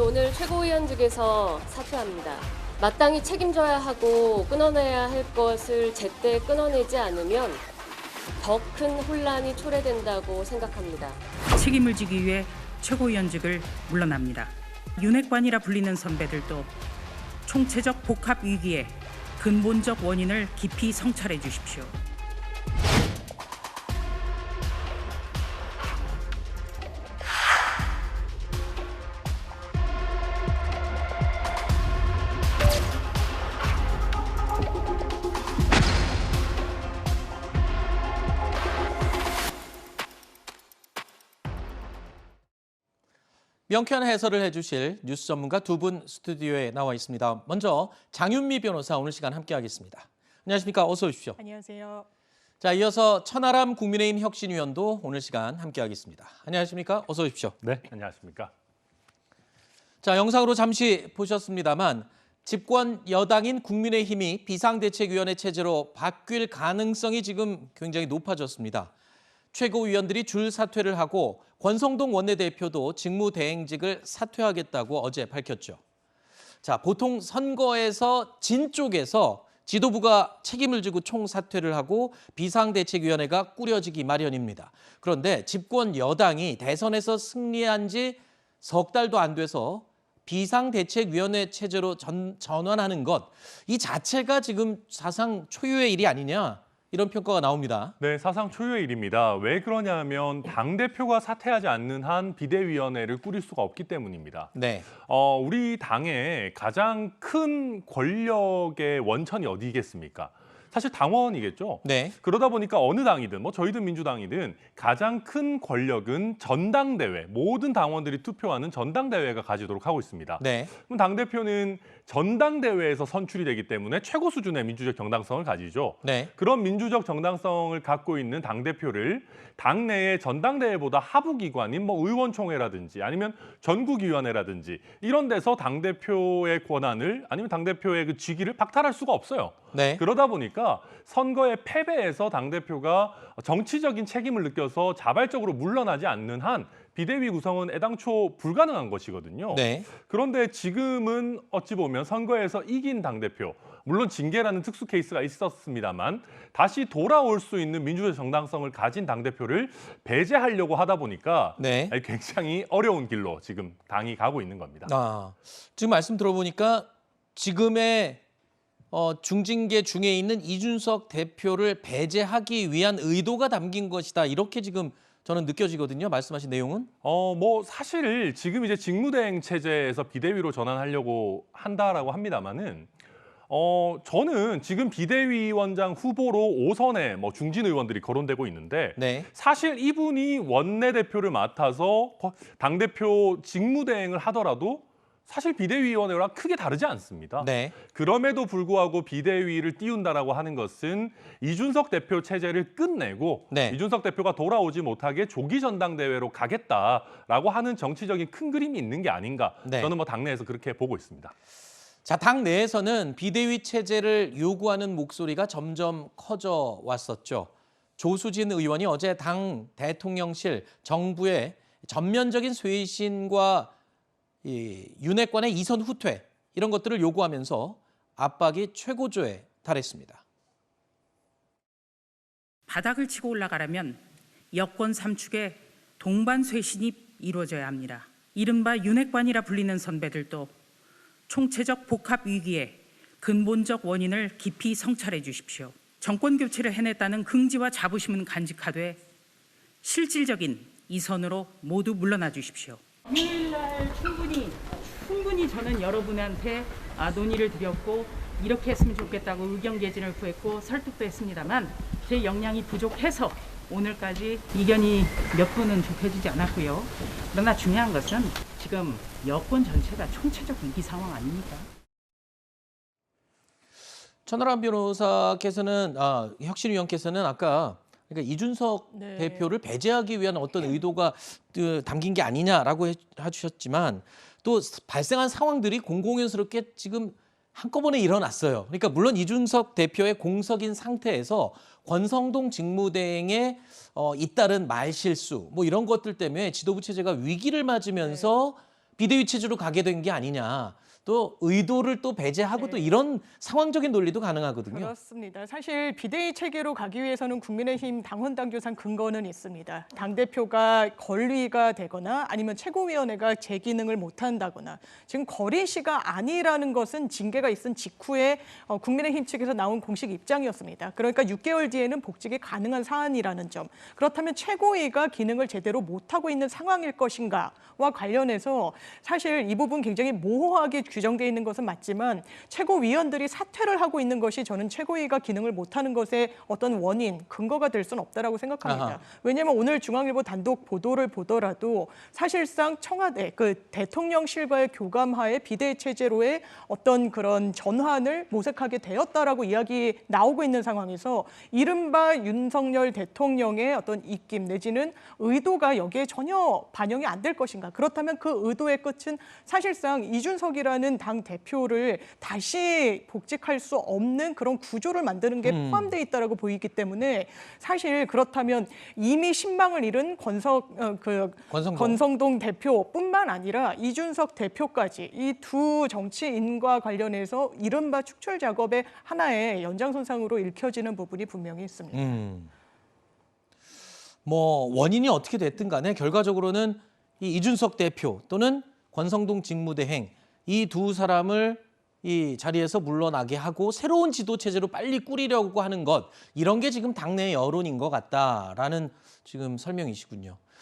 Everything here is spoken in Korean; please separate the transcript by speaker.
Speaker 1: 오늘 최고위원직에서 사퇴합니다. 마땅히 책임져야 하고 끊어내야 할 것을 제때 끊어내지 않으면 더 큰 혼란이 초래된다고 생각합니다.
Speaker 2: 책임을 지기 위해 최고위원직을 물러납니다. 윤핵관이라 불리는 선배들도 총체적 복합 위기의 근본적 원인을 깊이 성찰해 주십시오.
Speaker 3: 명쾌한 해설을 해주실 뉴스 전문가 두 분 스튜디오에 나와 있습니다. 먼저 장윤미 변호사 오늘 시간 함께하겠습니다. 안녕하십니까? 어서 오십시오.
Speaker 4: 안녕하세요.
Speaker 3: 자, 이어서 천하람 국민의힘 혁신위원도 오늘 시간 함께하겠습니다. 안녕하십니까? 어서 오십시오.
Speaker 5: 네, 안녕하십니까?
Speaker 3: 자, 영상으로 잠시 보셨습니다만 집권 여당인 국민의힘이 비상대책위원회 체제로 바뀔 가능성이 지금 굉장히 높아졌습니다. 최고위원들이 줄 사퇴를 하고 권성동 원내대표도 직무대행직을 사퇴하겠다고 어제 밝혔죠. 자, 보통 선거에서 진 쪽에서 지도부가 책임을 지고 총사퇴를 하고 비상대책위원회가 꾸려지기 마련입니다. 그런데 집권 여당이 대선에서 승리한 지 석 달도 안 돼서 비상대책위원회 체제로 전환하는 것, 이 자체가 지금 사상 초유의 일이 아니냐, 이런 평가가 나옵니다.
Speaker 5: 네, 사상 초유의 일입니다. 왜 그러냐면 당대표가 사퇴하지 않는 한 비대위원회를 꾸릴 수가 없기 때문입니다.
Speaker 3: 네.
Speaker 5: 우리 당의 가장 큰 권력의 원천이 어디겠습니까? 사실 당원이겠죠.
Speaker 3: 네.
Speaker 5: 그러다 보니까 어느 당이든 뭐 저희든 민주당이든 가장 큰 권력은 전당대회, 모든 당원들이 투표하는 전당대회가 가지도록 하고 있습니다.
Speaker 3: 네.
Speaker 5: 그럼 당대표는 전당대회에서 선출이 되기 때문에 최고 수준의 민주적 정당성을 가지죠.
Speaker 3: 네.
Speaker 5: 그런 민주적 정당성을 갖고 있는 당대표를 당내의 전당대회보다 하부기관인 뭐 의원총회라든지 아니면 전국위원회라든지 이런 데서 당대표의 권한을 아니면 당대표의 그 직위를 박탈할 수가 없어요.
Speaker 3: 네.
Speaker 5: 그러다 보니까 선거의 패배에서 당대표가 정치적인 책임을 느껴서 자발적으로 물러나지 않는 한 비대위 구성은 애당초 불가능한 것이거든요.
Speaker 3: 네.
Speaker 5: 그런데 지금은 어찌 보면 선거에서 이긴 당대표, 물론 징계라는 특수 케이스가 있었습니다만 다시 돌아올 수 있는 민주적 정당성을 가진 당대표를 배제하려고 하다 보니까
Speaker 3: 네.
Speaker 5: 굉장히 어려운 길로 지금 당이 가고 있는 겁니다.
Speaker 3: 지금 말씀 들어보니까 지금의 중징계 중에 있는 이준석 대표를 배제하기 위한 의도가 담긴 것이다. 이렇게 지금 저는 느껴지거든요. 말씀하신 내용은.
Speaker 5: 뭐 사실 지금 이제 직무대행 체제에서 비대위로 전환하려고 한다라고 합니다만은 저는 지금 비대위원장 후보로 5선에 뭐 중진 의원들이 거론되고 있는데
Speaker 3: 네.
Speaker 5: 사실 이분이 원내대표를 맡아서 당대표 직무대행을 하더라도 사실 비대위원회랑 크게 다르지 않습니다.
Speaker 3: 네.
Speaker 5: 그럼에도 불구하고 비대위를 띄운다라고 하는 것은 이준석 대표 체제를 끝내고
Speaker 3: 네.
Speaker 5: 이준석 대표가 돌아오지 못하게 조기 전당대회로 가겠다라고 하는 정치적인 큰 그림이 있는 게 아닌가.
Speaker 3: 네.
Speaker 5: 저는 뭐 당내에서 그렇게 보고 있습니다.
Speaker 3: 자, 당 내에서는 비대위 체제를 요구하는 목소리가 점점 커져 왔었죠. 조수진 의원이 어제 당 대통령실 정부의 전면적인 쇄신과 윤핵관의 이선 후퇴 이런 것들을 요구하면서 압박이 최고조에 달했습니다.
Speaker 2: 바닥을 치고 올라가려면 여권 삼축의 동반 쇄신이 이루어져야 합니다. 이른바 윤핵관이라 불리는 선배들도 총체적 복합 위기의 근본적 원인을 깊이 성찰해 주십시오. 정권 교체를 해냈다는 긍지와 자부심은 간직하되 실질적인 이선으로 모두 물러나 주십시오.
Speaker 4: 일요일날 충분히 저는 여러분한테 논의를 드렸고 이렇게 했으면 좋겠다고 의견 개진을 구했고 설득도 했습니다만 제 역량이 부족해서 오늘까지 이견이 몇 분은 좁혀지지 않았고요. 그러나 중요한 것은 지금 여권 전체가 총체적 위기 상황 아닙니까?
Speaker 3: 천하람 변호사께서는 혁신위원께서는 아까 그러니까 이준석
Speaker 4: 네.
Speaker 3: 대표를 배제하기 위한 어떤 의도가 담긴 게 아니냐라고 해주셨지만 또 발생한 상황들이 공공연스럽게 지금 한꺼번에 일어났어요. 그러니까 물론 이준석 대표의 공석인 상태에서 권성동 직무대행의 잇따른 말실수 뭐 이런 것들 때문에 지도부 체제가 위기를 맞으면서 비대위 체제로 가게 된 게 아니냐. 또 의도를 또 배제하고 또 이런 상황적인 논리도 가능하거든요.
Speaker 6: 그렇습니다. 사실 비대위 체계로 가기 위해서는 국민의힘 당헌 당규상 근거는 있습니다. 당대표가 건리가 되거나 아니면 최고위원회가 제 기능을 못한다거나 지금 거리시가 아니라는 것은 징계가 있은 직후에 국민의힘 측에서 나온 공식 입장이었습니다. 그러니까 6개월 뒤에는 복직이 가능한 사안이라는 점. 그렇다면 최고위가 기능을 제대로 못하고 있는 상황일 것인가와 관련해서 사실 이 부분 굉장히 모호하게 규정되어 있는 것은 맞지만 최고위원들이 사퇴를 하고 있는 것이 저는 최고위가 기능을 못하는 것의 어떤 원인, 근거가 될 수는 없다라고 생각합니다.
Speaker 3: 아하.
Speaker 6: 왜냐하면 오늘 중앙일보 단독 보도를 보더라도 사실상 청와대, 대통령실과의 교감하에 비대위 체제로의 어떤 그런 전환을 모색하게 되었다라고 이야기 나오고 있는 상황에서 이른바 윤석열 대통령의 어떤 입김 내지는 의도가 여기에 전혀 반영이 안 될 것인가. 그렇다면 그 의도의 끝은 사실상 이준석이라는 당 대표를 다시 복직할 수 없는 그런 구조를 만드는 게 포함되어 있다라고 보이기 때문에 사실 그렇다면 이미 신망을 잃은 권성동 대표뿐만 아니라 이준석 대표까지 이 두 정치인과 관련해서 이른바 축출 작업의 하나의 연장선상으로 읽혀지는 부분이 분명히 있습니다.
Speaker 3: 뭐 원인이 어떻게 됐든 간에 결과적으로는 이 이준석 대표 또는 권성동 직무대행 이 두 사람을 이 자리에서 물러나게 하고 새로운 지도 체제로 빨리 꾸리려고 하는 것 이런 게 지금 당내 여론인 것 같다라는 지금 설명이시군요.